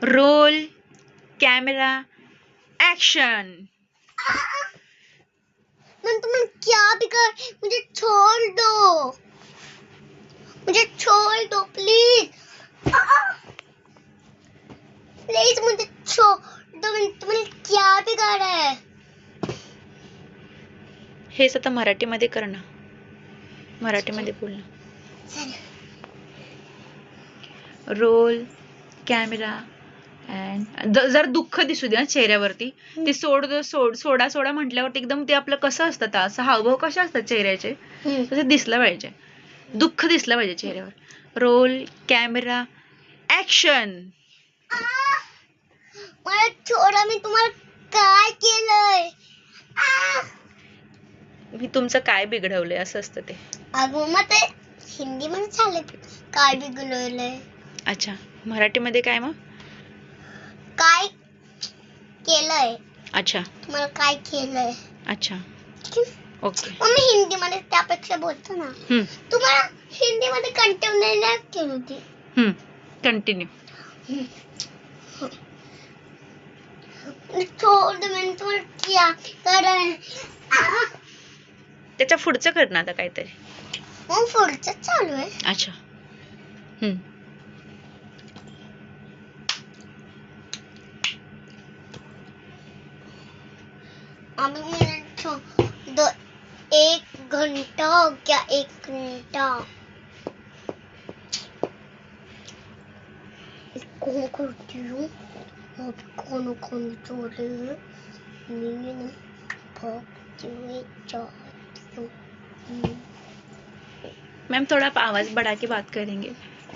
Roll camera action. तुम क्या बिगड़, मुझे छोड़ दो, मुझे छोड़ दो प्लीज, प्लीज मुझे छोड़ दो। तुम्हें क्या बिगाड़ा है? हेच आता मराठीमध्ये कर ना, मराठीमध्ये बोल ना। रोल कॅमेरा अँड जर दुःख दिसू दे चेहऱ्यावरती, ते सोडा सोडा म्हटल्यावरती एकदम ते आपलं कसं असतं, असं हावभाव कसे असतात चेहऱ्याचे, तसे दिसलं पाहिजे, दुःख दिसलं पाहिजे चेहऱ्यावर। Roll camera action. मला छोडा, मी तुम्हाला काय केलंय? मी तुमचं काय बिघडवलंय असं असतं ते। अगं मग ते हिंदी मध्ये झालं, काय बिघडवलंय? अच्छा, मराठीमध्ये काय मग? काय केलंय? अच्छा, तुम्हाला काय केलंय? अच्छा, ओके। मग मी हिंदी मध्ये त्यापेक्षा बोलतो ना। तुम्हाला हिंदी मध्ये कंटिन्यू नाही केली होती। कंटिन्यू। छोड़ दो, मैंने तुम्हाला क्या कराय? त्याच्या पुढचं कर ना आता काहीतरी। मग पुढचं चालू आहे। अच्छा, अभी मैंने दो 1 घंटा हो गया, 1 घंटा। कौन करती हूँ कौन कौन छोड़ रही है? मैम थोड़ा आवाज बढ़ा के बात करेंगे,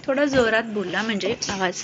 थोड़ा जोरात बोला म्हणजे आवाज।